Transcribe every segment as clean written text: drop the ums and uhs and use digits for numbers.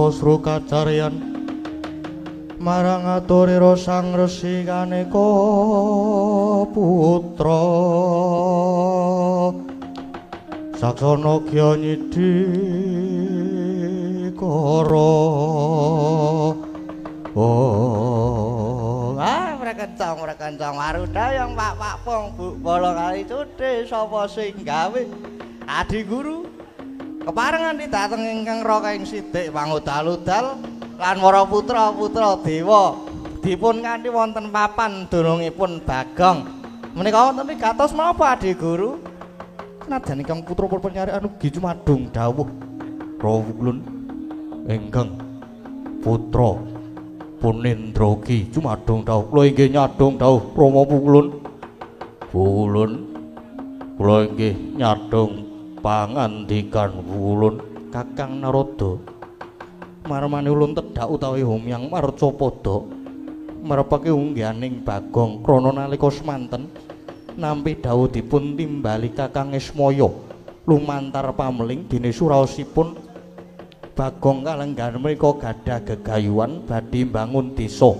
Sru kacarian marang aturira sang resi Kaneka putra saksana Gya Nyidikara mrekencong Maruda yang pak pong Bu Bala kali cudhe sapa sing gawe Adi Guru keparengan didateng ingkang raka ing sithik pangudal-udal lan para putra-putra dewa dipun kanthi wonten papan dunungipun Bagong menika wonten wigatos menapa Adi Guru senajan ingkang putra penyarian ugi cumadung dawuh rawuh ingkang putra Punendra ki cumadung dawuh kula inggih nyadong dawuh Rama Pulun kula inggih nyadong pangandikan ulun Kakang Narada marmane ulun tedhak utawi Humyang Marcapada marepake ungganing Bagong krana nalika semanten nampi dawuh dipun timbali Kakang Ismaya lumantar pameling dene suraosipun Bagong kalenggan menika gadah gegayuhan badhe mbangun desa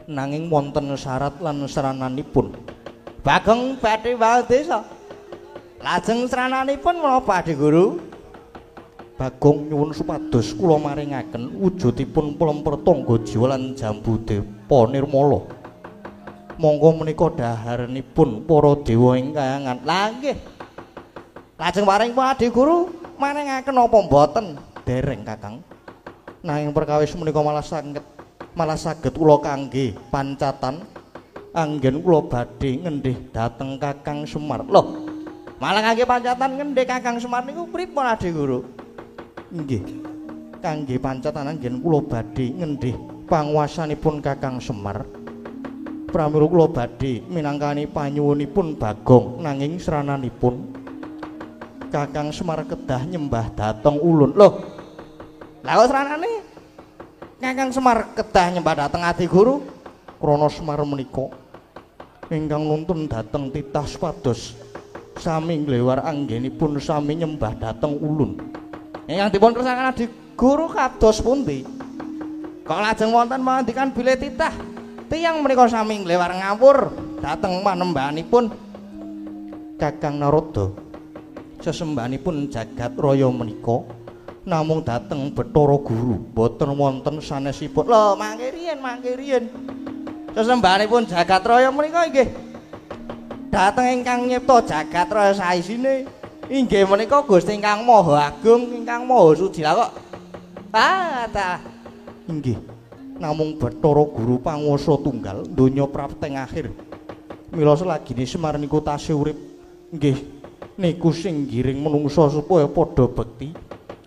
nanging wonten syarat lan serananipun Bagong badhe mbangun desa lajeng srananipun menapa Adi Guru? Bagong nyuwun supados kula maringaken wujudipun plemper tangga jiwa lan jambu depa nirmala. Monggo menika daharenipun para dewa ingkang lah nggih. Lajeng paring Adi Guru maringaken apa mboten? Dereng Kakang. Nanging perkawis menika malah saged kula kangge pancatan anggen kula badhe ngendhih dhateng Kakang Semar. Loh, malah kangge pancatan ngendhih Kakang Semar niku pripun Adi Guru? Nggih. Kangge pancatan anggen kula badhe ngendhih panguwasanipun Kakang Semar. Pramila kula badhe minangkani panyuwunipun Bagong nanging srananipun Kakang Semar kedah nyembah dhateng ulun. Loh. Lah kok sranane Kakang Semar kedah nyembah dhateng Adi Guru? Krana Semar menika ingkang nuntun dhateng titah supados sami nglewar anggenipun sami nyembah dhateng ulun. Ingkang dipun kersakaken Adi Guru kados pundi? Kok lajeng wonten mandikan bilih titah tiyang menika sami nglewar ngawur dhateng manembahanipun Kakang Narada. Sesembahanipun jagat raya menika namung dhateng Bathara Guru, boten wonten sanesipun. Lho, mangke riyen. Sesembahanipun jagat raya menika inggih dhateng ingkang nyipta jagat raya saisine. Inggih menika Gusti ingkang Maha Agung, ingkang Maha Suci. Lah kok ta inggih namung Bathara Guru panguwasa tunggal donya prapteng akhir. Mila selagine Semar niku tasih urip nggih niku sing giring menungsa supaya padha bekti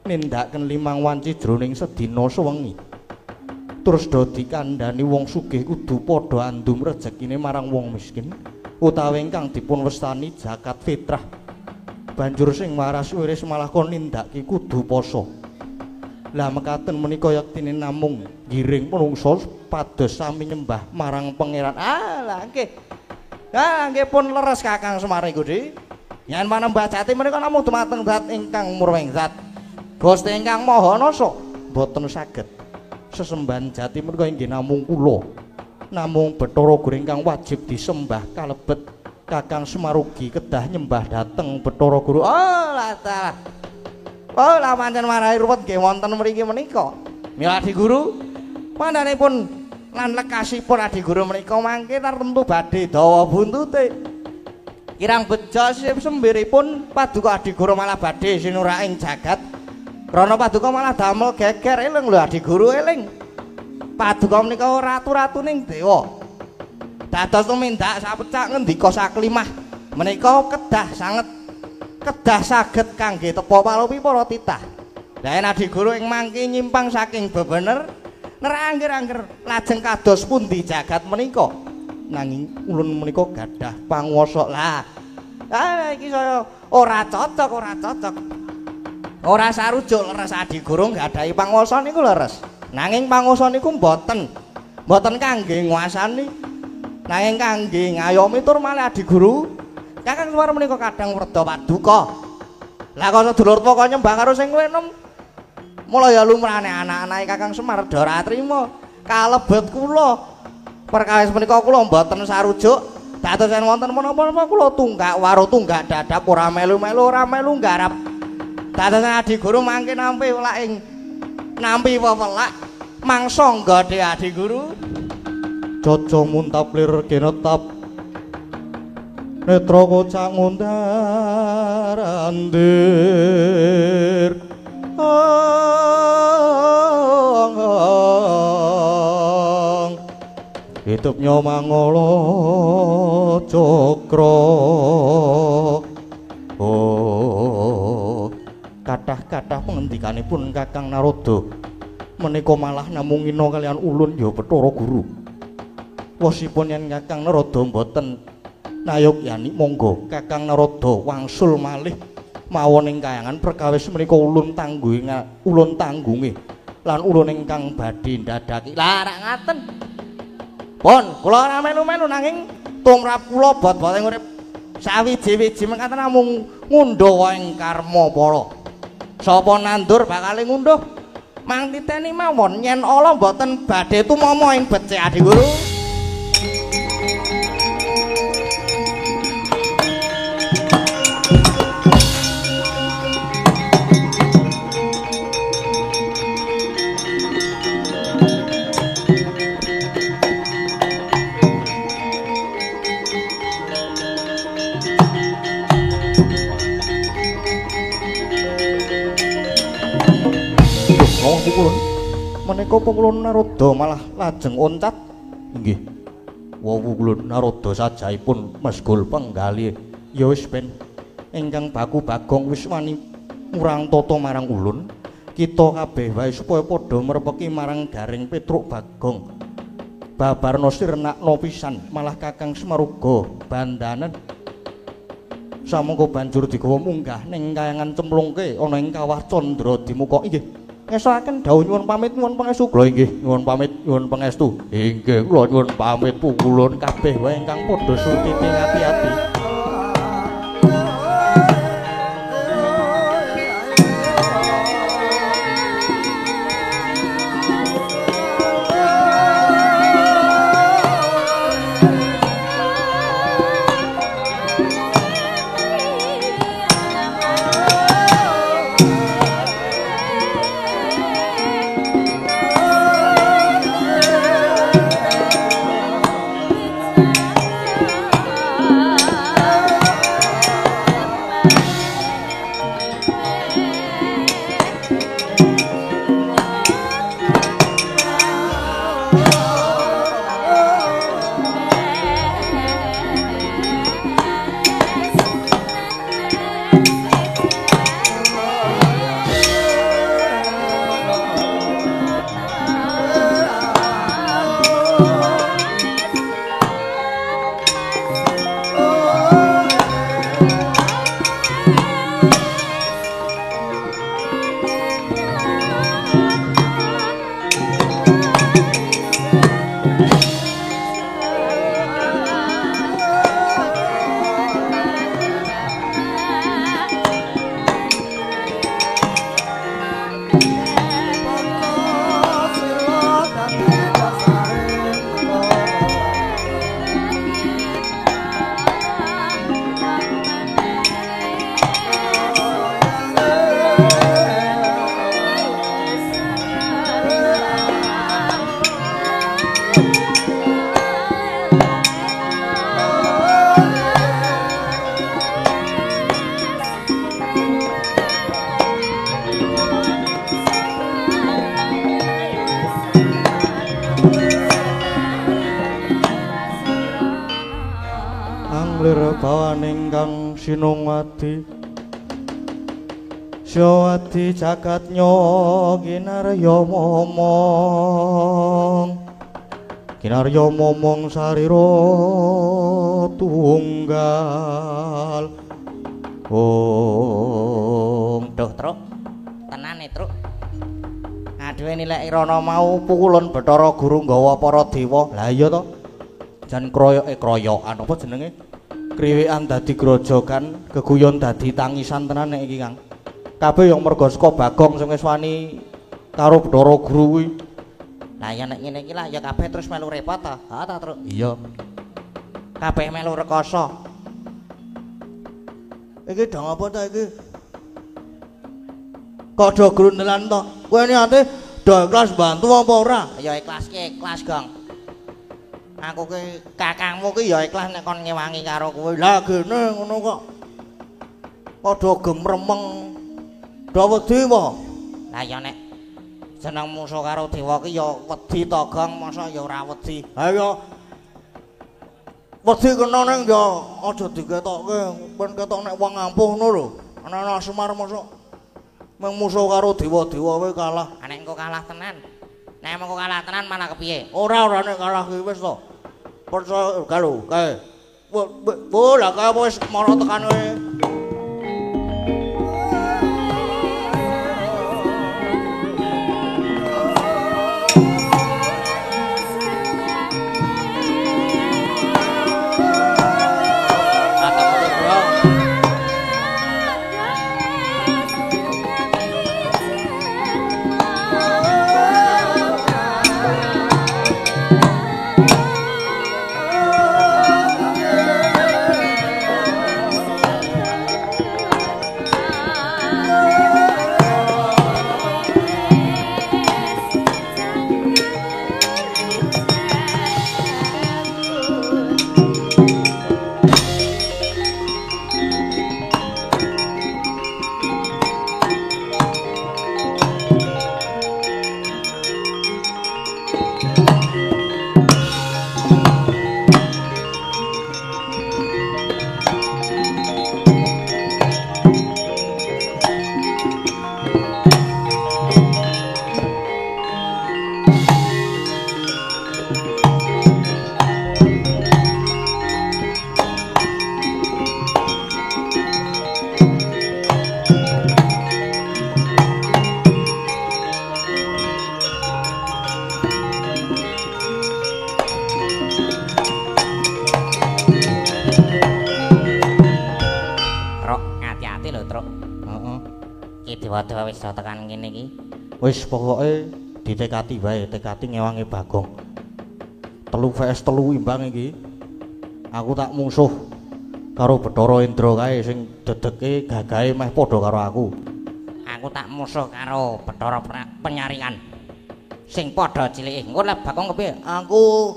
nindakaken limang wanci jroning sedina sewengi. terus dadi kandhane wong sugih kudu padha andum rejekine marang wong miskin utawi ingkang dipun westani zakat fitrah. Banjur sing waras wiris malah kon nindakake kudu poso. Lah mekaten menika yektine namung giring menungsa pados sami nyembah marang pangeran. Lah nggih. Nggih pun leres Kakang Semar Gusti. Yen manembah jati menika namung dumateng zat ingkang murwing zat. Gusti ingkang Maha Nasa boten saged sesembahan jati menika inggih namung kula. Namung Bathara Guru ingkang wajib disembah kalebet Kakang Semarugi kedah nyembah dhateng Bathara Guru. Oh lah. Oh lah pancen marahi ruwet nggih wonten mriki menika. Miladi Guru mandanipun lan lekasipun Adi Guru menika mangke tentu badhe dawa buntute. Kirang beja sembiripun Paduka Adi Guru malah badhe sinuraing jagat. Krana Paduka malah damel geger eling lho Adi Guru eling. Paduka menika ratu-ratuning dewa. Dados tumindak sapecak ngendika saklimah menika kedah sanget kedah saged kangge tepa palopi para titah. Lah yen Adi Guru ing mangke nyimpang saking bebener nerangger-angger lajeng kados pundi jagat menika. Nanging ulun menika gadah panguwasa. Lah iki saya ora cocok. Ora sarujuk leres Adi Guru nggadahi panguwasa niku leres. Nanging panguwasa niku mboten kangge nguasani. Nanging kangge ngayomi tur malih Adi Guru. Kakang Semar menika kadang werda Paduka. Lah kok sedulur kok nyembah karo sing kowe enom. Mula ya lumrahane anak-anake Kakang Semar ora trima kalebet kula. Perkawis menika kula mboten sarujuk. Dados yen wonten menapa-menapa kula tunggak waru tunggak dadap ora melu-melu ora melu nggarap. Dados Adi Guru mangke nampi welaking nampi wewelak mangsa nggode Adi Guru. Caca muntaplir genetap netra kocak ngundarandir. Hitupnya mangolo cokro. Kathah-kathah pengendikanipun Kakang Narada menika malah namung ina kalian ulun ya Bathara Guru. Wasipun yen Kakang Narada mboten nayogyani monggo Kakang Narada wangsul malih mawon ing kayangan perkawis menika ulun tanggunge lan ulun ingkang badhe ndadaki. Lah rak ngaten. Pun kula ora melu-melu nanging tumrap kula bot-boting urip sawiji-wiji mekaten namung ngundha ing karma para. Sapa nandur bakal ngunduh mang titeni mawon yen ala mboten badhe tumama ing becik Adi Guru. Menika Pungulun Narada malah lajeng oncat. Inggih. Wowu Kulun Narada sajaipun mesgul penggalih. Ya wis ben ingkang baku Bagong wis wani murang tata marang ulun. Kita kabeh wae supaya padha merepeki marang Garing Petruk Bagong. Babarna sirnakna pisan malah Kakang Semaruga bandanen. Samangka banjur digawa munggah ning kayangan cemplungke ana ing kawah Candra Dimuka. Inggih. Ngesaken dawuh nyuwun pamit nyuwun pangestu. Kula inggih nyuwun pamit nyuwun pangestu. Inggih kula nyuwun pamit Pungulun kabeh wae ingkang padha sutiti ati-ati. bawaning kang sinungwati syawati jagat kinarya momong sarira tunggal duh truk tenane truk aduh nilai Irana mau pukulan Bathara Guru nggawa para dewa lah iya to jan kroyokan apa jenenge kriwikan dadi grojogan geguyon dadi tangisan tenan nek iki Kang kabeh yang merga saka Bagong sing wis wani karo Bathara Guru kuwi lah ya nek ngene iki lah ya kabeh terus melu repot ta ha ta truk iya kabeh melu rekoso iki dang apa ta iki kok do grundelan to kowe niate do ikhlas bantu apa ora ya ikhlas ki ikhlas Gong aku ki kakangmu ki ya ikhlas nek kon ngewangi karo kowe lah gene ngono kok padha gemremeng do wedi apa lah ya nek seneng musuh karo dewa ki ya wedi to Gong masa ya ora wedi ha ya wedi kena ning ya aja diketokke ben ketok nek wong ampuh ngono lho ana Semar mosok meng musuh karo dewa-dewa kowe kalah. Nek engko kalah tenan. Nek engko kalah tenan malah kepiye? Ora nek kalah ki wis to. Percaya galo kae. Bola kae wis mara tekan kowe. Dewa-dewa wis tekan ngene iki. Wis pokoke ditekati wae, tekati ngewangi Bagong. 3 vs 3 imbang iki. Aku tak musuh karo Bathara Indra kae sing dedeke gagahe meh padha karo aku. Aku tak musuh karo Bathara Penyarian sing padha cilike. Engko lah Bagong kepiye? Aku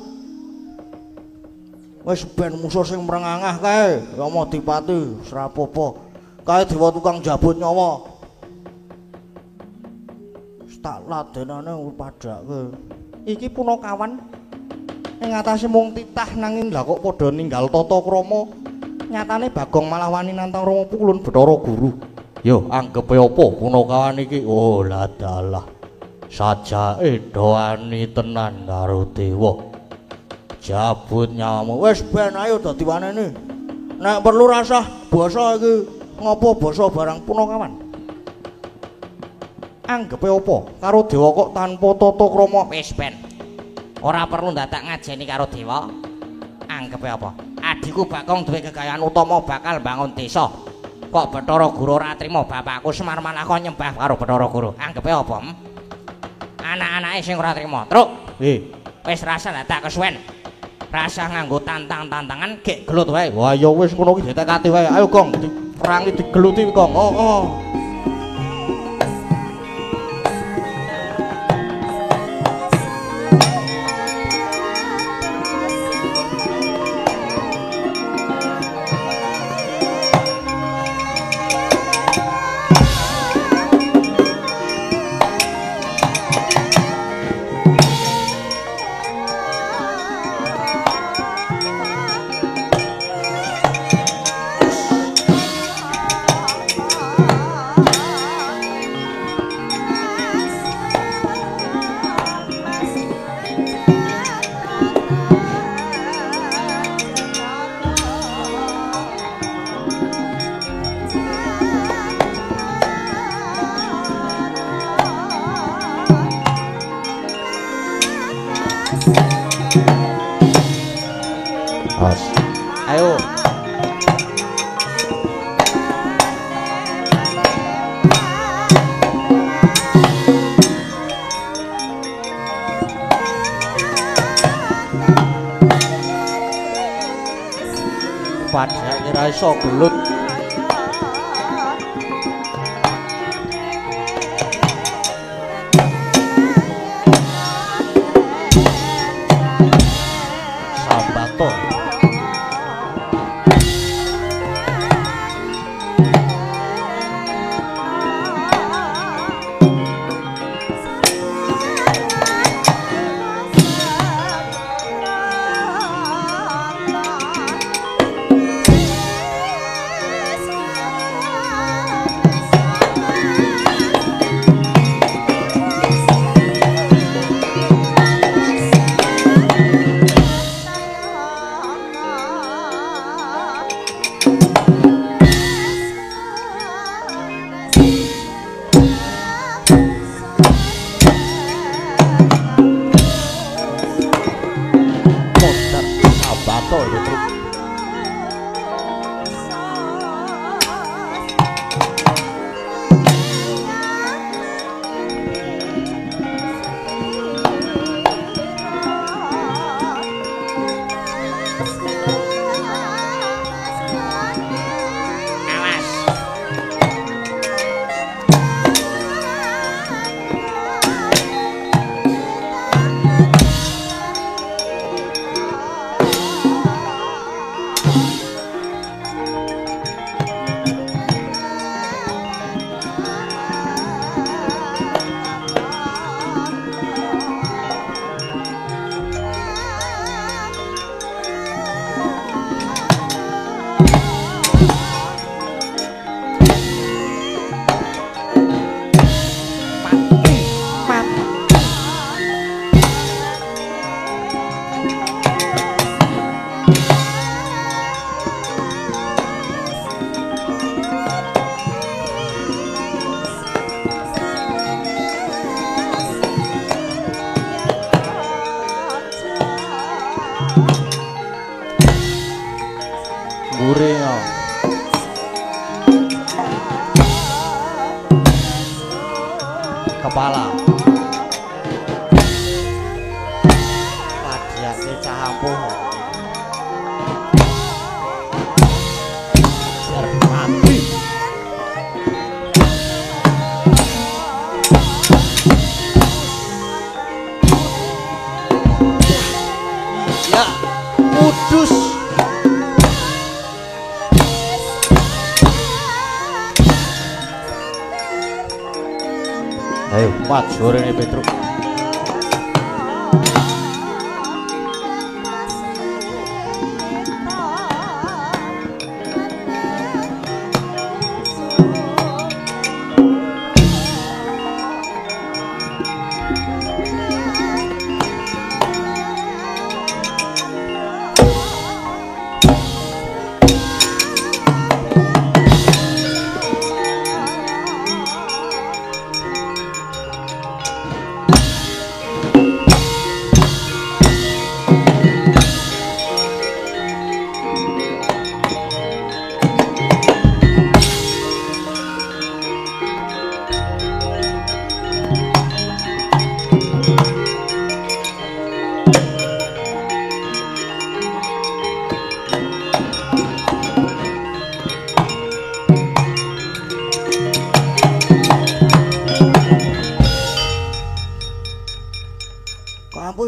wis ben musuh sing mrengangah kae, Rama Dipati, srapopo. Kae dewa tukang jabut nyawa. Tak ladenane padake. Iki Punakawan ing atase mung titah nanging lha kok padha ninggal tata krama. Nyatane Bagong malah wani nantang Rama Pukulun Bathara Guru. Yo anggepe apa Punakawan iki? Oh la dalah. Sajake doani tenan karo dewa. Jabut nyawamu wis ben ayo dadi wanene. Nek perlu rasah basa iki ngopo basa barang Punakawan? Anggepe apa karo dewa kok tanpa tata krama wis ben ora perlu ndadak ngajeni karo dewa. Anggepe apa adikku Bagong duwe kekayaan utama bakal bangun desa kok Bathara Guru ora trima bapakku Semar malah kok nyembah karo Bathara Guru. Anggepe apa anak-anake sing ora trima truk wis rasa ndadak kesuwen rasa nganggo tantang-tantangan gek gelut wae. Wah ya wis ngono ki ditekati wae. Ayo Gong diperangi digeluti Gong. Oh Hos. Ayo. Padha kira iso gelut. Sambato. Kepala Padiake cahampuh Sermati ya Kudus ayo maju rene Petruk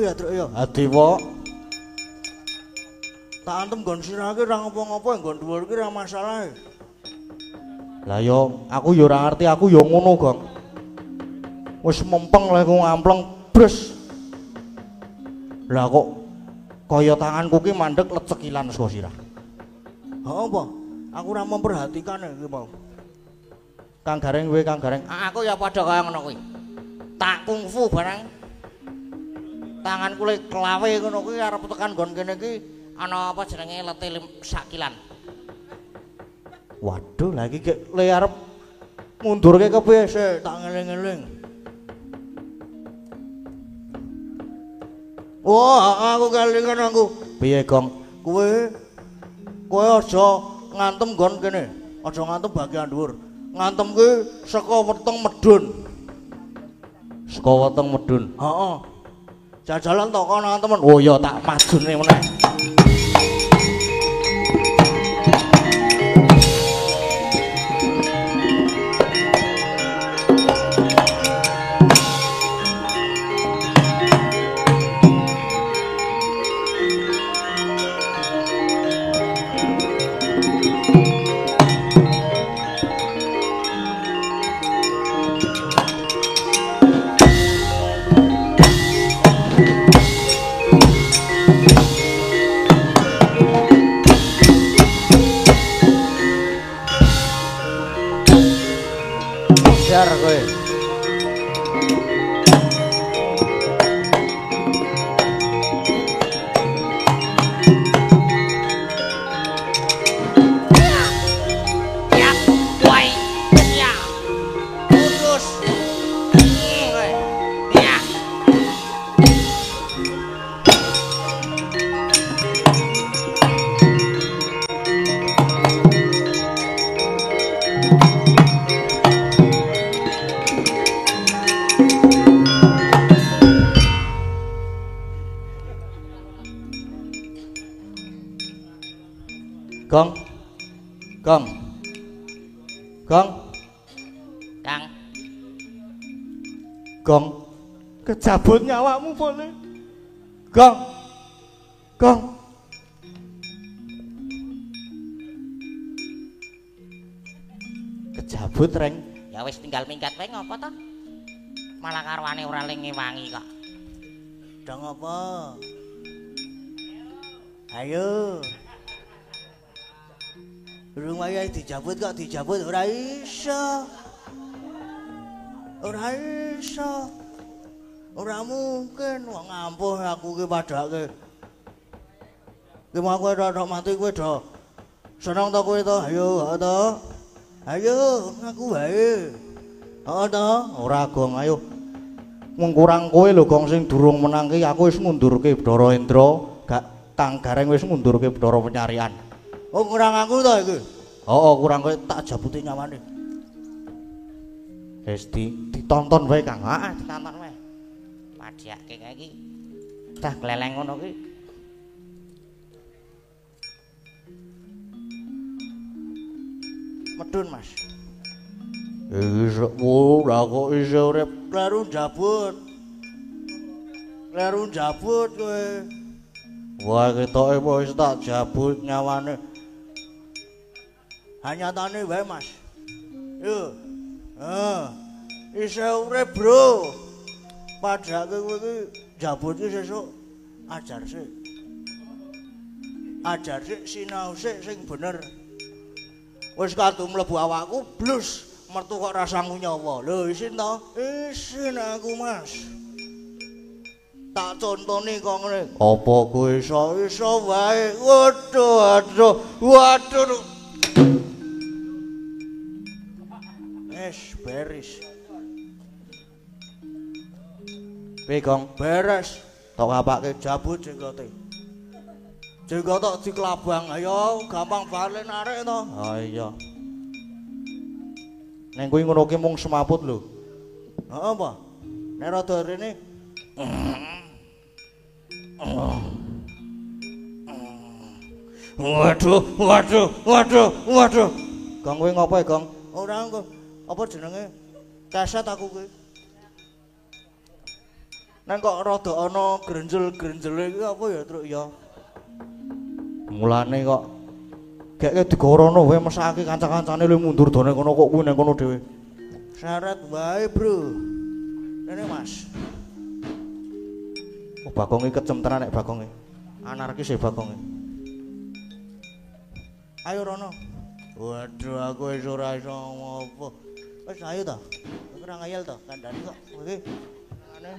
ya Truk ya. Adiwa. Tak antem nggon sirah ki ora ngopo-ngopo nggon dhuwur ki ora masalah. Lah yo aku yo ora ngerti aku yo ngono, Gong. Wis mempeng lek ku ngampleng bres. Lah kok kaya tanganku ki mandek lecekilan saka sirah. Ha apa? Aku ora memperhatikan iki mau. Kang Gareng kowe Kang Gareng. Aku ya padha kaya ngono kuwi. Tak kungfu barang. Tanganku lek klawe ngono kuwi arep tekan nggon kene iki ana apa jenenge lete sakilan. Waduh, lagi le arep mundurke kepiye sik tak ngeling-eling. Wah, aku kelingan aku. Piye, Gong? Kowe aja ngantem nggon kene. Aja ngantem bagian dhuwur. Ngantem kuwi saka weteng medun. Saka weteng medun. Heeh. Jajalan to kono temen. Oh ya tak majune meneh. Kowe. Ya, woi, ya. Putus. Ya. Kang. Kang. Kang. Kang. Kang. Kejabut nyawamu boleh. Kang. Kang. Kejabut reng. Ya wis tinggal minggat wae ngopo to? Malah karwane ora lengi-wangi kok. Dong apa? Ayo. Durung wayahe dijabut kok dijabut ora iso. Ora iso. Ora mungkin wong ampuh aku ki padake. Ki mau kowe tok mati kowe do. Seneng to kowe to? Ayo, to. Ayo, ngaku wae. Heeh to? Ora gong ayo. Mung kurang kowe lho gong sing durung menang ki aku wis mundurke Bathara Indra, gak Kang Gareng wis mundurke Bathara Penyarian. Oh kurang aku to iki. Oh kurang kowe tak jabuti nyawane. Wis ditonton wae Kang. Heeh ditonton wae. Padhake kae iki. Tah gleleng ngono ki. Medun Mas. Iso ora kok iso urip kleru jabut. Kleru jabut kowe. Wah ketoke wis tak jabut nyawane. Hanyatane wae Mas. Yo. Iso urip, Bro. Padake kowe iki jabut iki sesuk ajar sik. Ajar sik sinau sik sing bener. Wis kadu mlebu awakku blus mertu kok rasamu nyawa. Lho isin to? Isin aku Mas. Tak contoni kok ngene. Apa kowe iso wae? Waduh. Beres. Pegong beres. Tok ngapake jabut jenggote. Jenggot diklabang. Ayo gampang balen arek to. Ha iya. Neng kuwi ngono ki mung semaput lho. Heeh apa? Nek rada rene. Waduh. Gong kowe ngopo e, Gong? Ora engko. Apa jenenge? Kaset aku kuwi. Nang kok rada ana grenjel-grenjele iki apa ya, Truk ya? Mulane kok gek digorono wae mesake kanca-kancane lu mundur done kono kok kuwi nang kono dhewe. Syarat wae, Bro. Rene Mas. Oh, Bagong iki kejem tenan nek Bagong iki. Anarkis e Bagong iki. Ayo rono. Waduh aku wis ora iso ngopo. Wis ayo to. Ora ngayal to, kandhani kok. Oke. Aneh.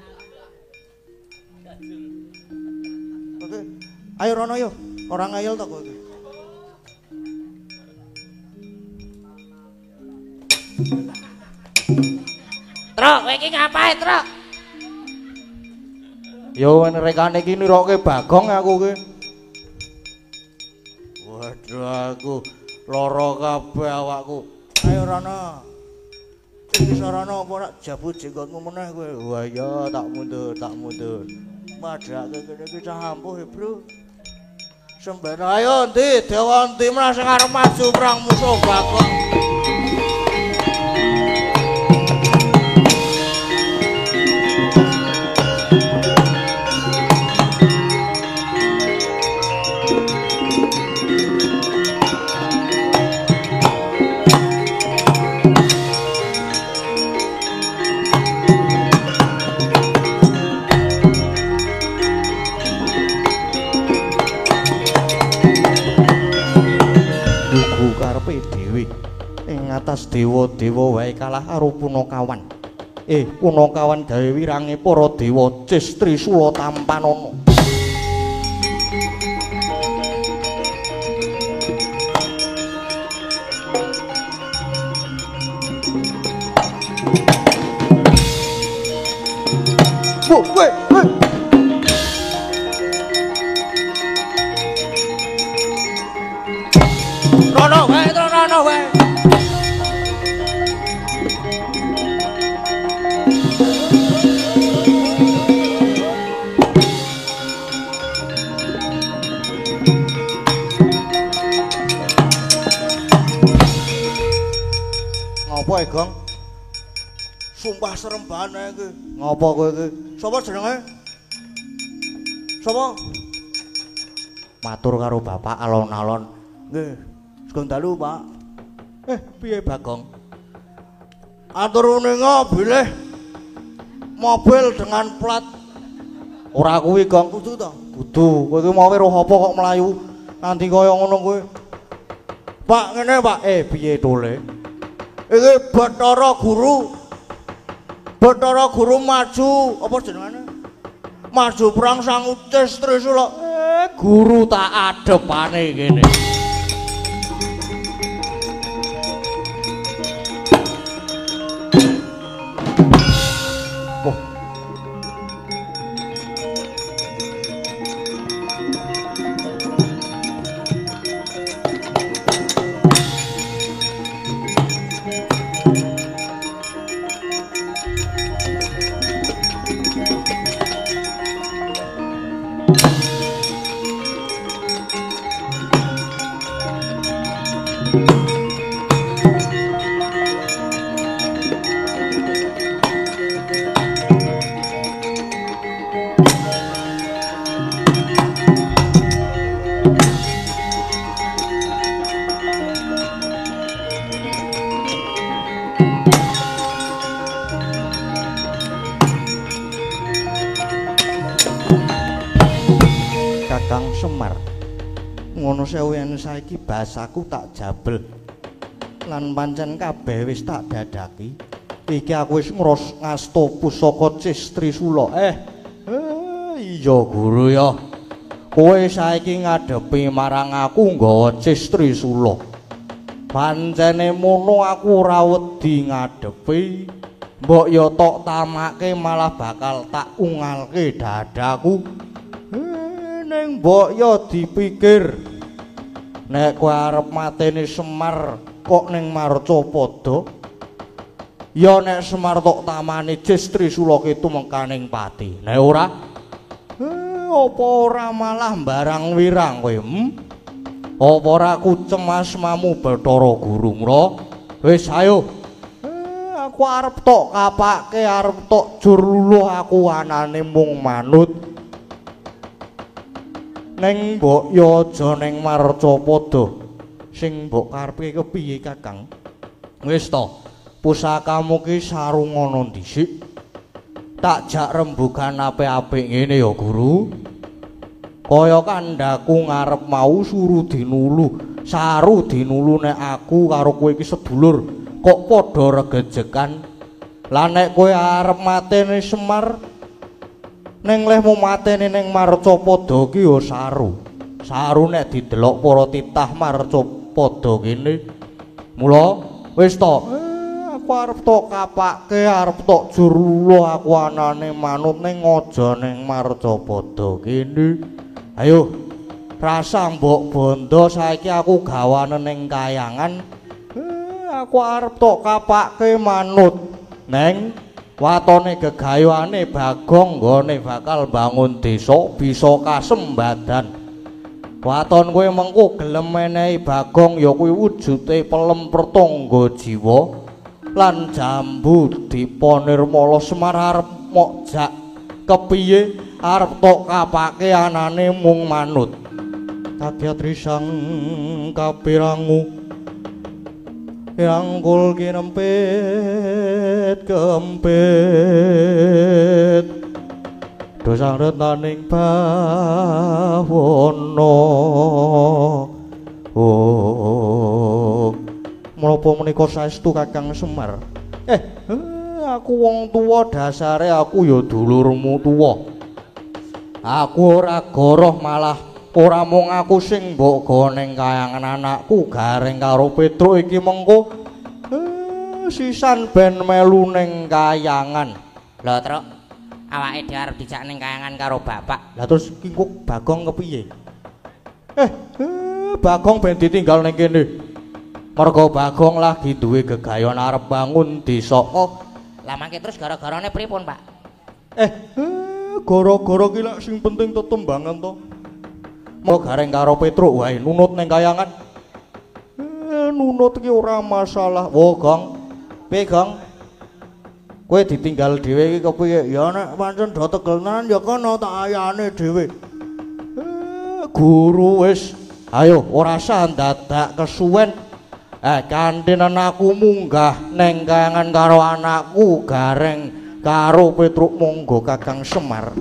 Oke. Ayo rono yo. Ora ngayal to kowe iki. Truk, kowe iki ngapae, Truk? Yo rekane iki niroke Bagong aku ki. Waduh aku lara kabeh awakku. Ayo Rana. Iki sarana apa nak jabut jenggotmu meneh kowe. Wah ya tak mundur. Madake kene iki cah ampuh ya, Bro. Sembena ayo ndi dewa ndi meneh sing arep maju perang musuh Bagong. Atas dewa-dewa wae kalah karo Punakawan. Punakawan gawe wirange para dewa Cis Trisula Tampanana. Kowe Rono wae. Ngopo Gong? Sumpah serembane iki. Ngopo kowe iki? Sapa jenenge? Sapa? Matur karo Bapak alon-alon. Nggih, sugeng dalu, Pak. Piye Bagong? Atur ninga bilih mobil dengan plat. Ora kuwi Gong, kudu to? Kudu. Kowe iki mau weruh apa kok mlayu nganti kaya ngono kowe? Pak, ngene Pak. Piye tole? Iki Bathara Guru. Bathara Guru maju apa jenengane? Maju perang sang Cis Trisula. Guru tak adepane kene. Yen saiki basaku tak jabel lan pancen kabeh wis tak dadaki. Iki aku wis ngasta pusaka Cis Trisula. Iya Guru ya. Kowe saiki ngadepi marang aku nggawa Cis Trisula. Pancene mono aku ora wedi ngadepi. Mbok ya tok tamake malah bakal tak ungalke dadaku. Ning mbok ya dipikir nek kowe arep mateni Semar kok ning Marcapada ya nek Semar tok tamani Cis Trisula ki tumengkaning pati. Nek ora apa ora malah barang wirang kowe? Apa ora kucem asmamu Bathara Guru mra? Wis ayo. Aku arep tok kapake, arep tok jur luluh aku anane mung manut. Neng mbok ya aja ning Marcapada. Sing mbok karepe kepiye Kakang? Wis to, pusakamu ki sarungana dhisik. Tak jak rembugan apik-apik ngene ya Guru. Kaya kandhaku ngarep mau suruh dinulu, saru dinulu nek aku karo kowe iki sedulur kok padha regejekan. Lah nek kowe arep mateni Semar ning lehmu mateni ning Marcapada ki ya saru. Saru nek didelok para titah Marcapada kene. Mula wis to, aku arep tok kapake, arep tok jurulu aku anane manut ning aja ning Marcapada kene. Ayo rasa mbok bondo saiki aku gawanen ning kayangan. Aku arep tok kapake manut. Neng watone gegayuane Bagong nggone bakal bangun desa bisa kasembadan. Waton kowe mengko gelem menehi Bagong ya kuwi wujude pelem pertangga jiwa lan jambu dipanirmala Semar arep mokjak kepiye arep tok kapake anane mung manut. Kadyatrisang kapirangu Rangkul kinempit kempit dosang retaning bawana menapa menika saestu Kakang Semar. Aku wong tuwa dasare aku ya dulurmu tuwa. Aku ora goroh malah ora mung aku sing mbok goneng kayangan anakku gareng karo Petruk iki mengko sisan ben melu ning kayangan. Lho, Truk. Awake dhewe arep dijak ning kayangan karo bapak. Lah terus kingkuk Bagong kepiye? Bagong ben ditinggal ning kene. Mergo Bagong lagi duwe gegayon arep bangun desa. Oh, lah mangke terus gara-garane pripun, Pak? Gara-gara ki lak sing penting tetembangan to. Mau gareng karo Petruk wae nunut ning kayangan. Nunut ki ora masalah. Wo, Gong. Piye, Gong? Kowe ditinggal dhewe iki kepiye? Ya nek pancen do tegelenan ya kono tak ayane dhewe. Guru wis ayo ora usah dadak kesuwen. Kanthi anakku munggah ning kayangan karo anakku gareng karo Petruk monggo Kakang Semar.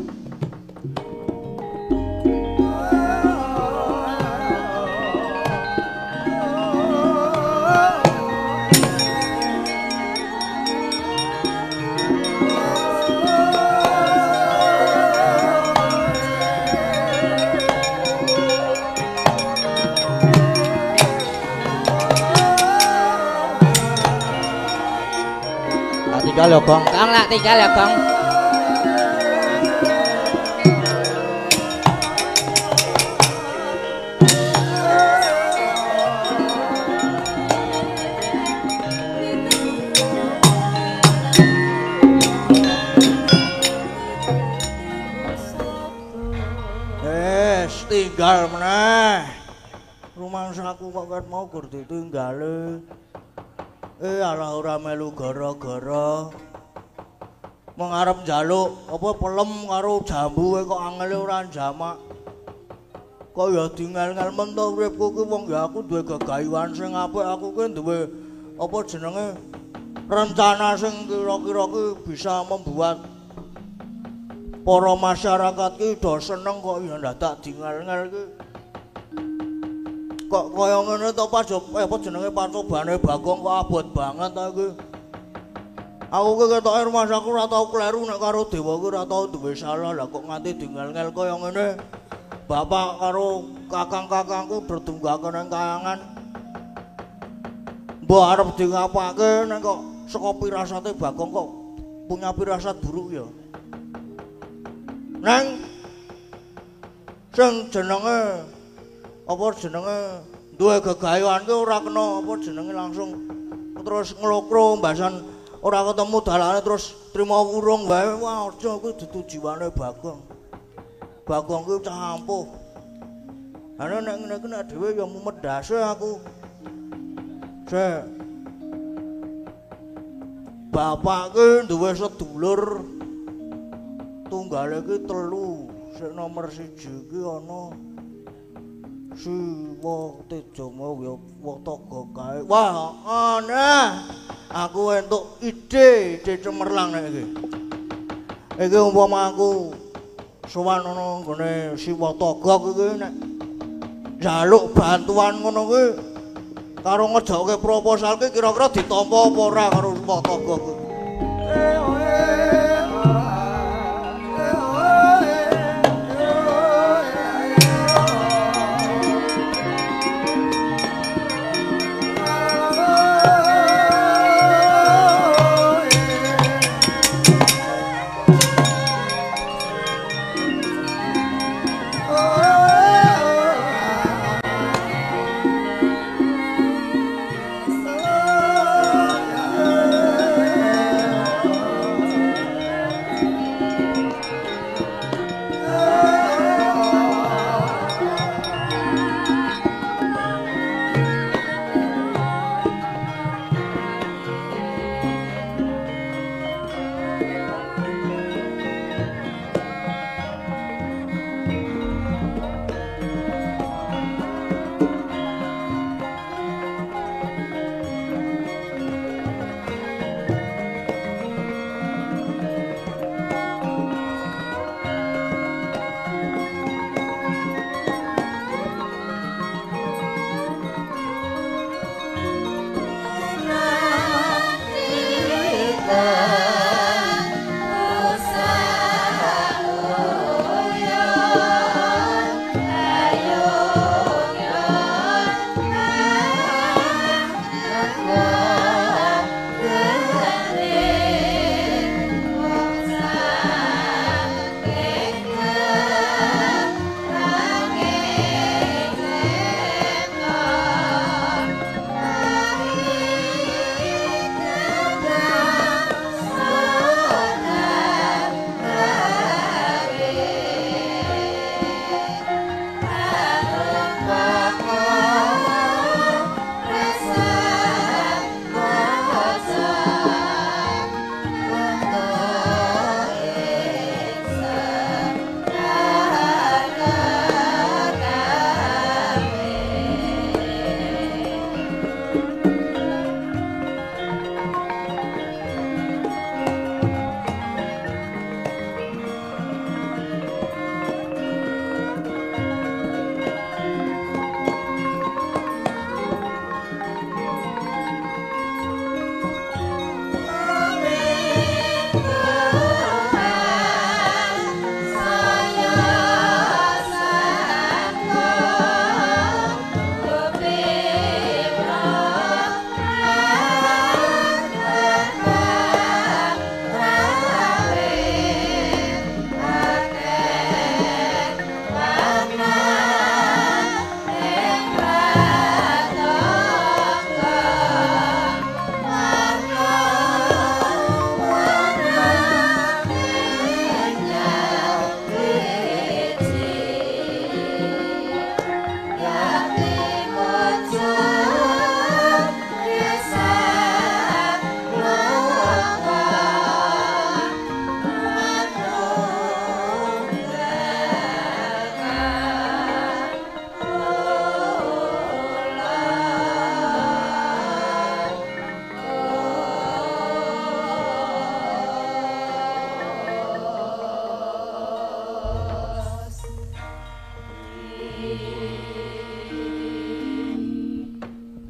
Tinggal ya, Gong. Gong lak tinggal ya, Gong. Tinggal meneh. Rumangsaku kok ket mau gur ditinggale. Alah ora melu gara-gara mengarep njaluk apa pelem karo jambu kok angele ora jamak. Kok ya tinggal-ngel mentok uripku ki wong ya aku duwe gegayuhan sing apik, aku ki duwe apa jenenge rencana sing kira-kira ki bisa membuat para masyarakat ki do seneng kok ya dadak tinggal-ngel ki. Kok kaya ngene to apa jenenge pacobane Bagong kok abot banget ta iki. Aku ki ketoke rumah aku ora tau kleru nek karo dewa ki ora tau duwe salah. Lah kok nganti dinggal-ngel kaya ngene. Bapak karo kakang-kakangku derdunggaken ning kayangan. Mbok arep dingapake nek kok saka pirasate Bagong kok punya pirasat buruk ya. Neng sing jenenge apa jenenge duwe gegayuhan ki ora kena apa jenenge langsung terus nglokro mbasan ora ketemu dalane terus trima wurung wae. Wah aja kuwi dudu jiwane Bagong. Bagong ki cah ampuh. Ana nek ngene iki nek dhewe ya mumedhase aku. Sek bapak ki duwe sedulur tunggale ki 3. Sing nomor 1 ki ana Siwa Tejomo ya Wataga kae. Wah, ana. Aku entuk ide cemerlang nek iki. Iki umpama aku sowan ana nggone Siwataga iki nek njaluk bantuan ngono kuwi karo ngejokke proposal ki kira-kira ditampa apa ora karo Siwataga kuwi.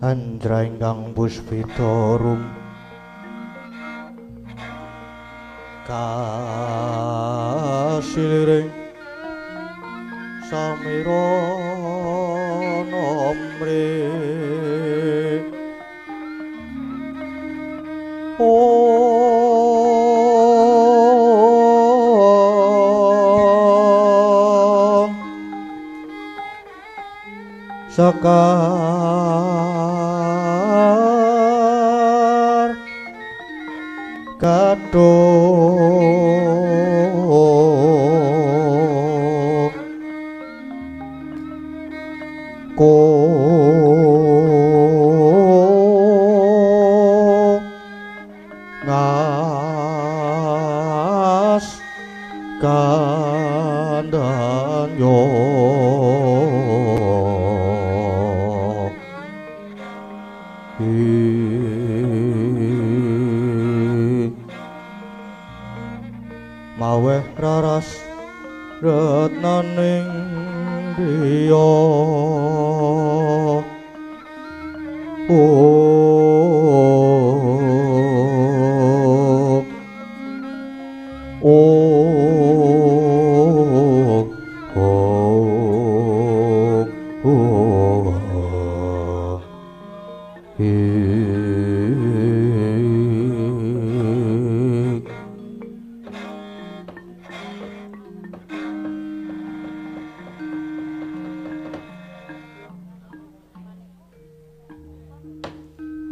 Anjra ingkang puspita rum kasiliring samira nomre Sakar kadung ko ngas kandanyo maweh raras retnaning griya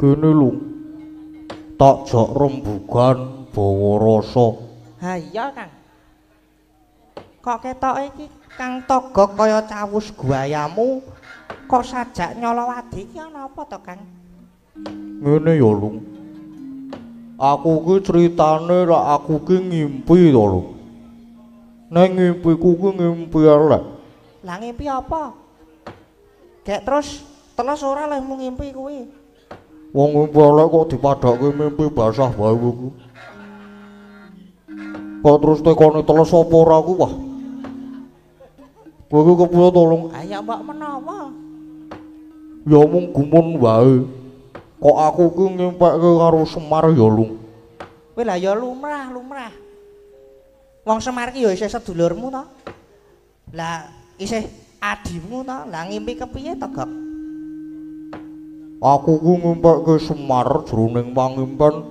kene lho tak jak rembugan bawa rasa. Ha iya Kang. Kok ketok iki Kang Togok kaya cawus guayamu kok sajak nyolowadi iki ana apa to Kang? Ngene ya lho. Aku ki critane lek aku ki ngimpi to lho. Nek ngimpiku ki ngimpi elek. Lah ngimpi apa? Gek terus ora lehmu ngimpi kuwi. Wong ngimpi elek kok dipadhake mimpi basah wae kuwi. Kok terus tekone teles apa ora ku wah. Kowe kepiye tolong? Ayo mbok menawa. Ya mung gumun wae. Kok aku ki ngimpekke karo Semar ya lung. Kowe lah ya lumrah. Wong Semar ki ya isih sedulurmu to. Lah isih adimu to. Lah ngimpi kepiye to, Gok? Aku ku ngimpekke Semar jroning pangimpen.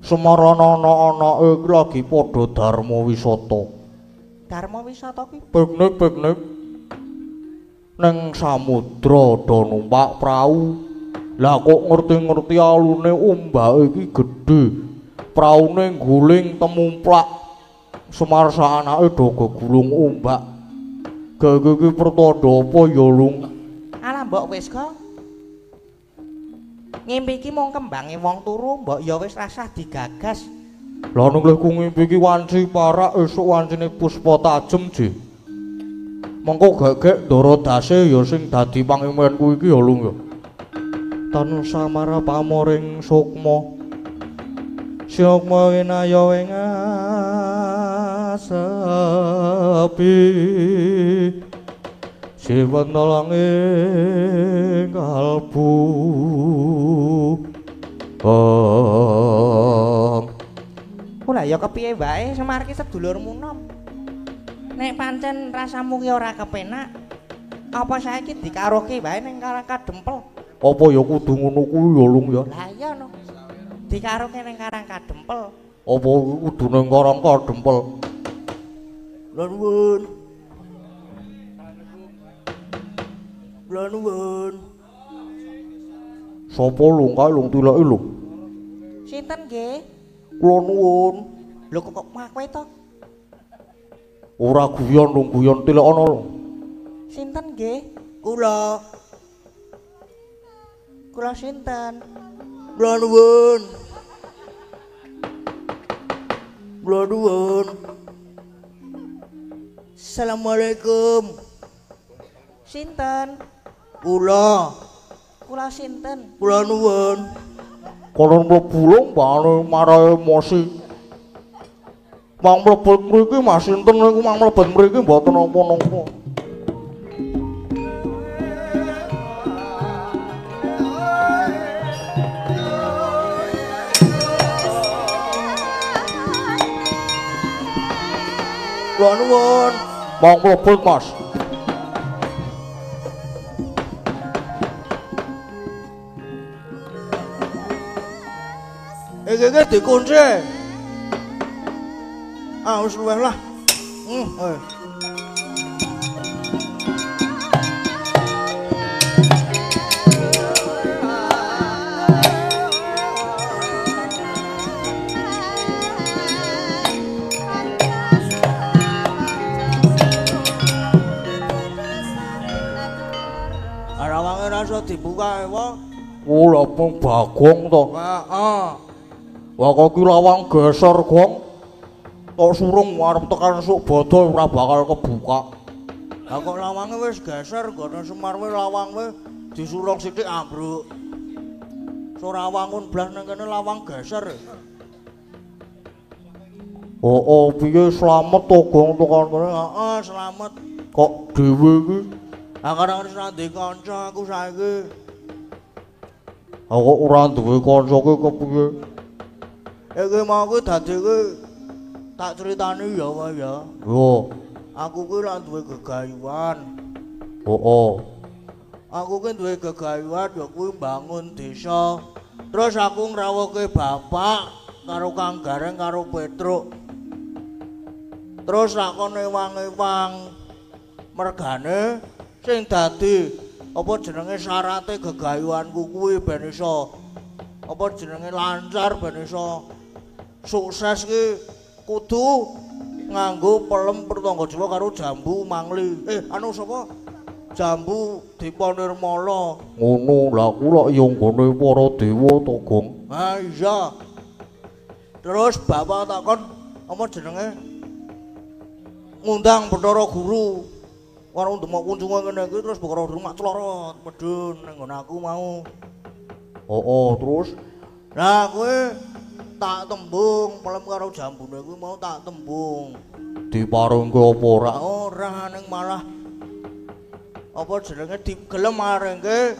Semar ana-anake iki lagi padha dharma wisata. Dharma wisata ki Piknik ning samudra do numpak prau. Lah kok ngerti-ngerti alune ombake iki gedhe. Praune guling temumplak. Semar sak anake do gegulung ombak. Gege iki pertanda apa ya, Lung? Alah mbok wis, Gok. Ngimpi iki mung kembange wong turu, mbok ya wis rasah digagas. Lah ning lek ku ngimpi iki wanci parak esuk wancine puspa tajem, Ji. Mengko gek-gek ndara dase ya sing dadi pangimenku iki ya, Lung ya. Tan samara pamoring sukma. Sukma winaya ing asepi. Siwan langing kalbu. Ora ya kepiye wae Semar ki sedulurmu nom. Nek pancen rasamu ki ora kepenak, apa saiki dikaroke wae ning Karang Kadempel? Apa ya kudu ngono kuwi ya, Lung ya? Lah iya no. Dikaroke ning Karang Kadempel. Apa kudu ning Karang Kadempel? Lha nuwun. Lha nuwun. Sapa Lung kae Lung tilake lho? Sinten nggih? Kula nuwun. Lho kok kowe to? Ora guyon Lung, guyon tilekana lho. Sinten nggih? Kula. Kula sinten? Kula nuwun. Kula nuwun. Assalamualaikum. Sinten? Kula. Kula sinten? Kula nuwun. Konon mlebu mbane marahe emosi. Mang mlebet mriki Mas sinten niku mang mlebet mriki mboten napa-napa. Kula nuwun. Monggo mlebet, Mas. Iki dikunci. Ah wis luweh lah. Rawange rasa dibuka wae. Ora pun Bagong to. Heeh. Wah kok ki lawang geser, Gong. Tok surung arep tekan sok bodo ora bakal kebuka. Lah kok lawange wis geser, gone Semar wae lawang wae disurung sithik ambruk. Ora wangun blas nang kene lawang geser. Oh, piye slamet to, Gong tekan kene? Heeh, slamet. Kok dhewe iki? Ah kadang wis ndek kanca aku saiki. Aku ora duwe kanca ki kepiye? Iki mau kuwi dadi kuwi tak critani ya wae ya. Yo. Aku kuwi lak duwe gegayuhan. Oh. Aku kuwi duwe gegayuhan ya kuwi mbangun desa. Terus aku ngrawuhke bapak karo Kang Gareng karo Petruk. Terus sak kono ewang-ewang mergane sing dadi apa jenenge syarate gegayuhanku kuwi ben iso apa jenenge lancar ben iso sukses ki kudu nganggo pelem pertangga Jawa karo jambu mangli. Anu sapa? Jambu Dipanirmala. Ngono, lah ku lak ya nggone para dewa to, Gong. Ha iya. Terus bapak takon apa jenenge? Ngundang Bathara Guru. Karo ndemok kunjungan kene iki terus Bathara Guru mak clorot medun nang nggon aku mau. Oh, terus lah kowe tak tembung pelem karo jambune kuwi mau tak tembung. Diparengke apa ora? Ora ning malah apa jenenge digelem marengke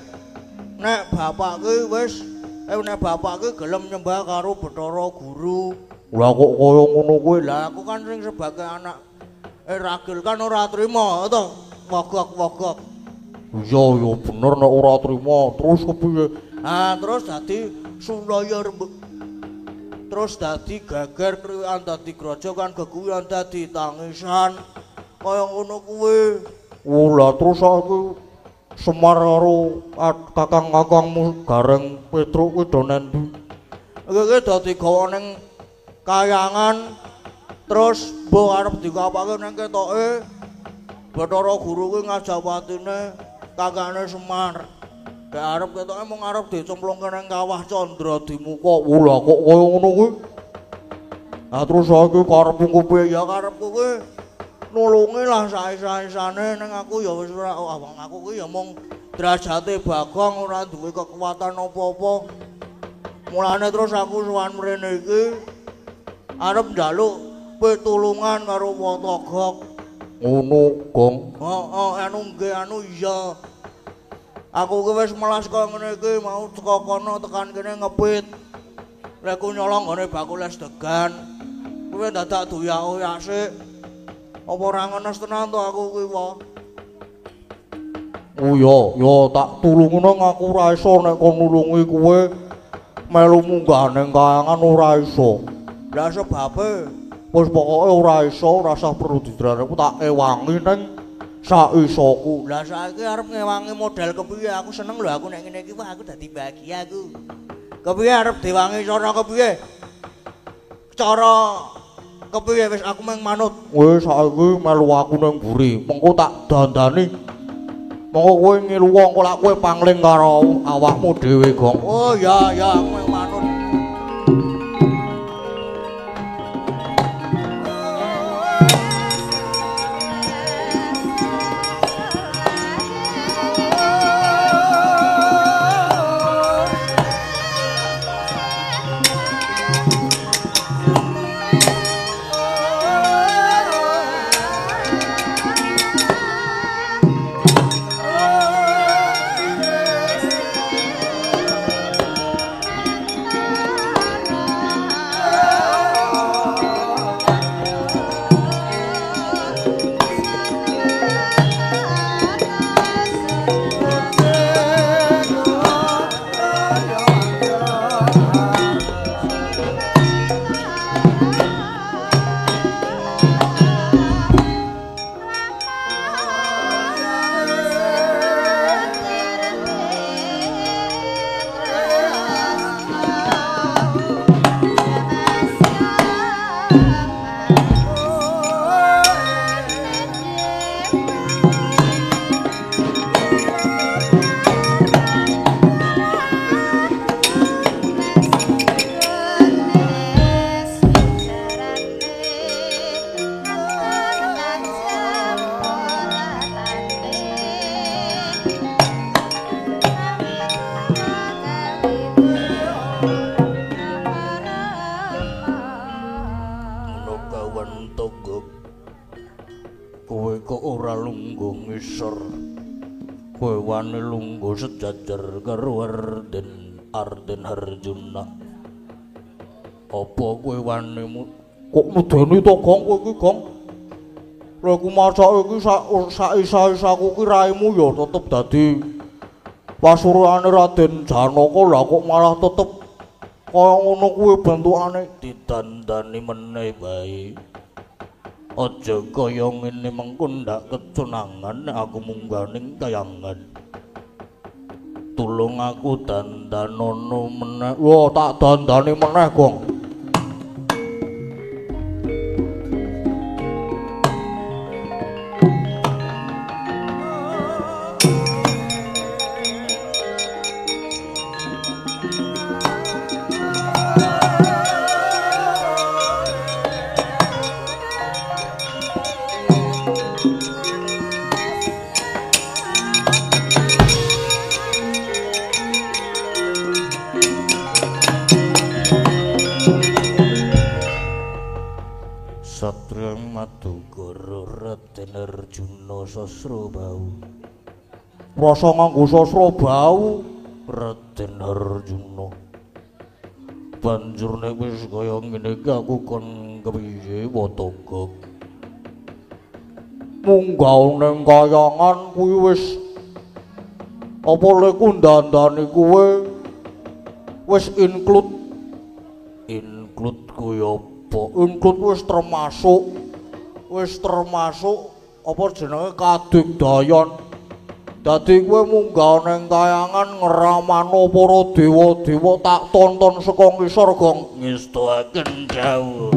nek bapak kuwi wis nek bapak kuwi gelem nyembah karo Bathara Guru. Lah kok kaya ngono kuwi? Lah aku kan sing sebagai anak ragil kan ora trima to. Wogok. Iya ya bener nek ora trima. Terus kepiye? Ah terus dadi Sulaya rembug. Terus dadi geger kriwikan dadi grojogan geguyon dadi tangisan kaya ngono kuwi. Oh lah terus aku Semar karo kakang-kakangmu Gareng Petruk kuwi do nendi? Iki dadi gawa ning kayangan terus mbok arep dikapake nang ketoke Bathara Guru kuwi ngajawatine kakane Semar. Gak arep ketoke mung arep dicemplungke nang kawah Candra Dimuka. Lha kok kaya ngono kuwi? Lah terus saiki karepku piye? Ya karepku kuwi nulungi lah sae-saesane ning aku ya wis ora aku kuwi ya mung derajate Bagong ora duwe kekuatan apa-apa. Mulane terus aku sowan mrene iki arep njaluk pitulungan karo Watagok. Ngono, Gong. Heeh, anu nggih anu iya. Aku ki wis melas kaya ngene iki mau teka kono tekan kene ngepit. Lek ku nyolong gone bakules degan. Kuwi dadak doyak-oyak sik. Apa ora ngenes tenan to aku kuwi wae. Oh ya tak tulungno aku ora iso nek kon nulungi kowe melu munggah ning kayangan ora iso. Lah sebabe wis pokoke ora iso, ora usah perlu didrane aku tak ewangi ning saisoku. Lah saiki arep ngewangi model kepiye? Aku seneng lho aku nek ngene iki wah aku dadi bahagia aku. Kepiye arep diwangi cara kepiye? Cara kepiye wis aku mung manut. Wis saiki melu aku ning mburi, mengko tak dandani. Mengko kowe ngilu wong kok lak kowe pangling karo awakmu dhewe, Gong. Oh ya aku mung manut. ngisor kowe wani lungguh sejajar karo Arden Harjuna. Apa kowe wani kok medeni to Gong kowe iki Gong? Lha ku maca iki sak isa-isaku ki raimu ya tetep dadi pasuruane Raden Janaka, lah kok malah tetep kaya ngono kuwi bentukane. Ditandani meneh bae. Aja kaya ngene mengko ndak kecunangan nek aku mungganing kayangan. Tulung aku dandanono meneh. Wah, tak dandani meneh, Gong. Satriang Madukara Raden Arjuna Sasrabau. Rasa nganggo Sasrabau Raden Arjuna. Banjur nek wis kaya ngene iki aku kon kepiye Wataka? Munggah ning kayangan kuwi wis apa lek kundandani kuwe wis include kuwi apa? Include wis termasuk apa jenenge kadigdayan. Dadi kowe munggah ning kayangan ngramano para dewa-dewa tak tonton saka ngisor Gong. Ngestuaken dawuh.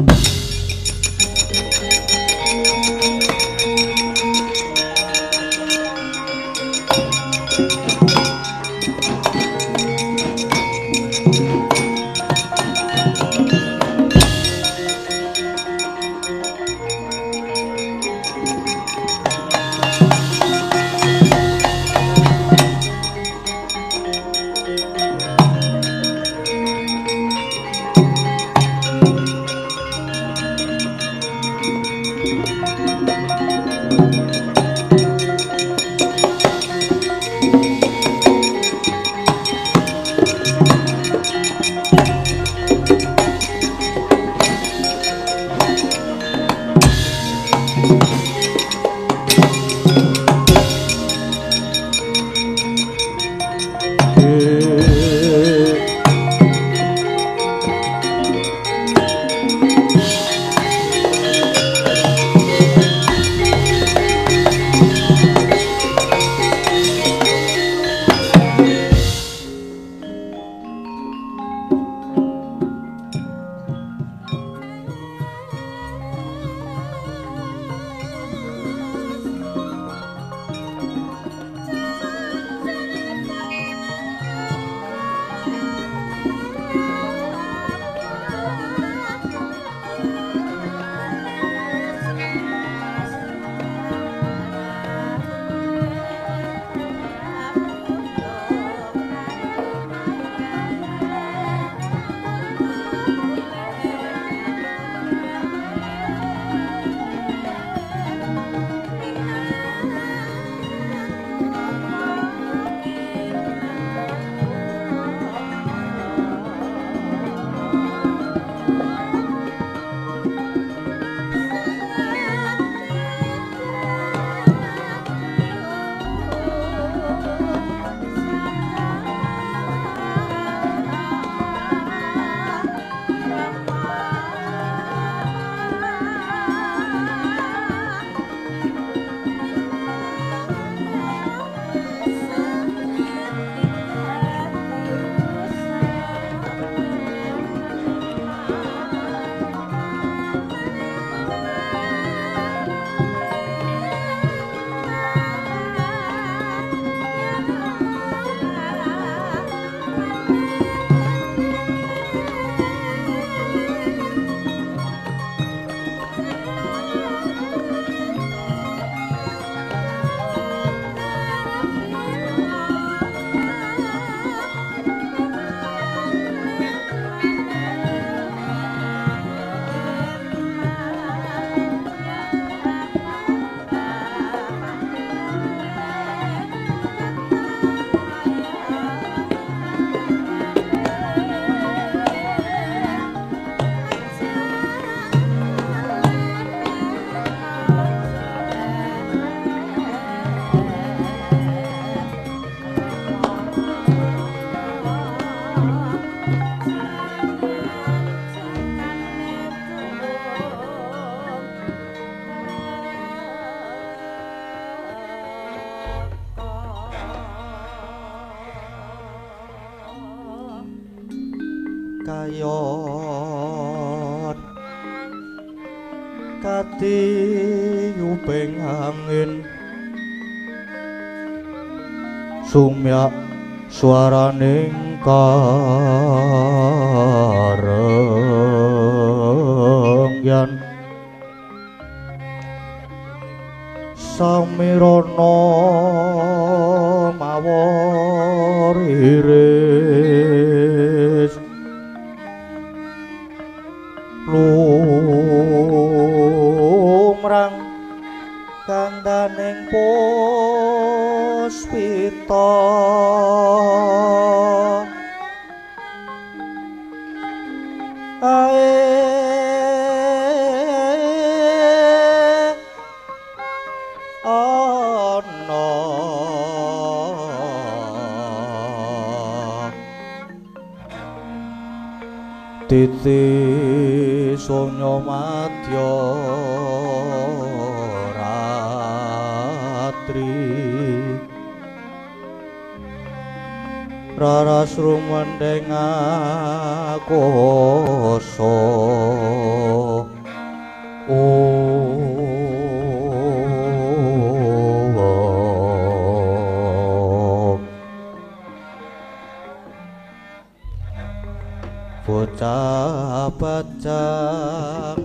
kayon kati upeng angin sumyak swaraning karengyan samirana mawar iris lumrang kandaning puspita ae ana titi sonya madya raras rumendeng akoso bocah bajang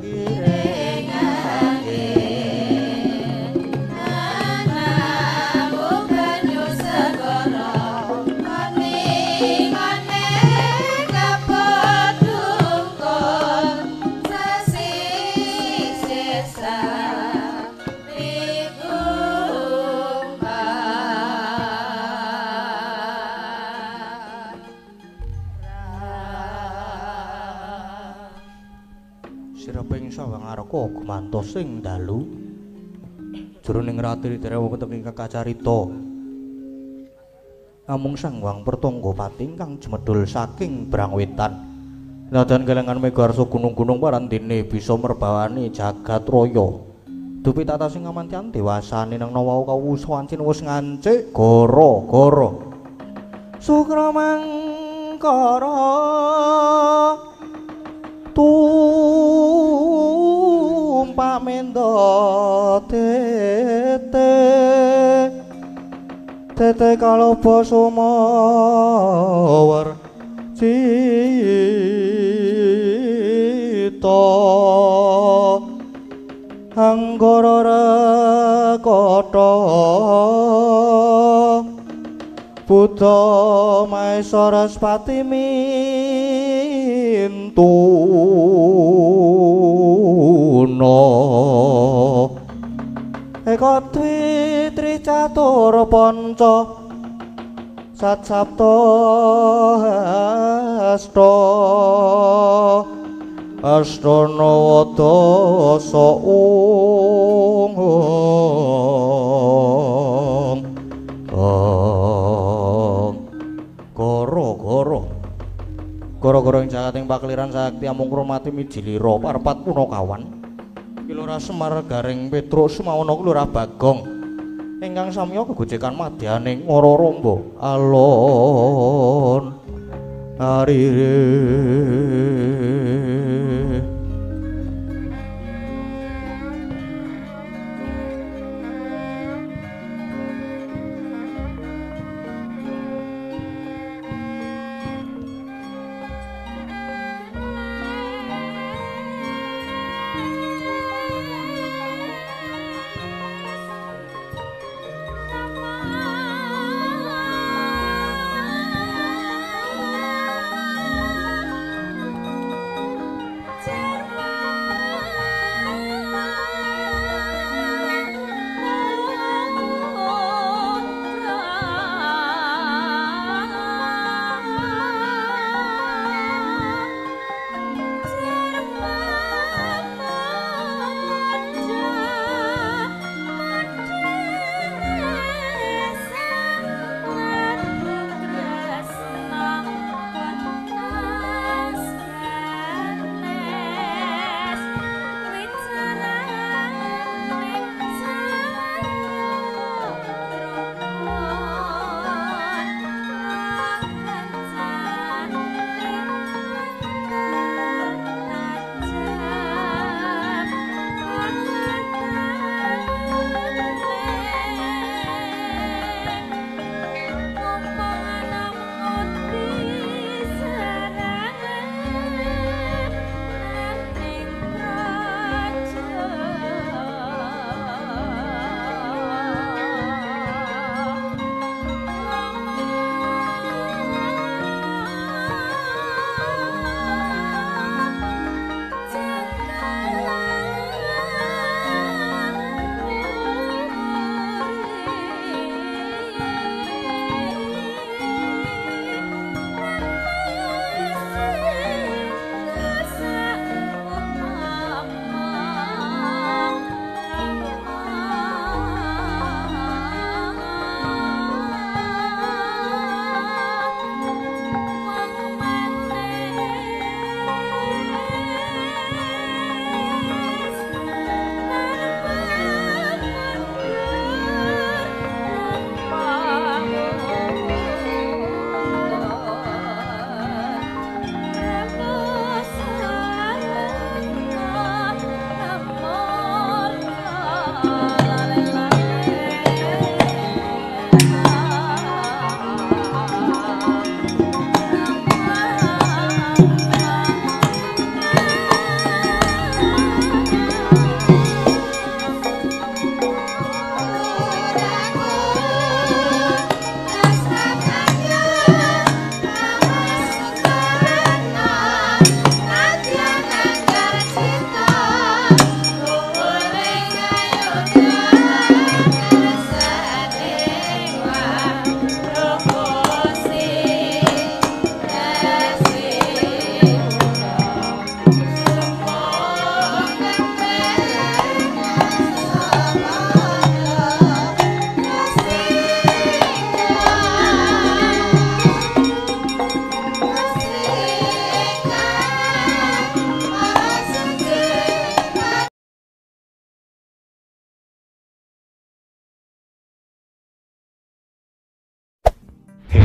sireping sawang areka gumantos sing dalu jroning ratri derewa keting kakacarita namung Sanghyang Pertanggapati ingkang jemedhul saking Brangwetan nadan kelengan megarsa gunung-gunung parandene bisa merbawani jagat raya dupi tata sing amantian dewasane nang wau kawusawancin wis ngancik gara-gara sukramangkara tumpak menda tete kaloba sumawar cita anggara rekata Buddha Maeswaraspati mintuna eka tri catur panca sat sapta astana wadasa gara-gara ing jagating pakliran sakti amung kromati mijilira parpat punakawan Kilora Semar Garing Petrus mawana Kilora Bagong ingkang samya gegojekan madyaning Ngara Ramba alon arire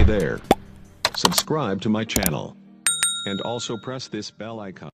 Hey there. Subscribe to my channel. And also press this bell icon.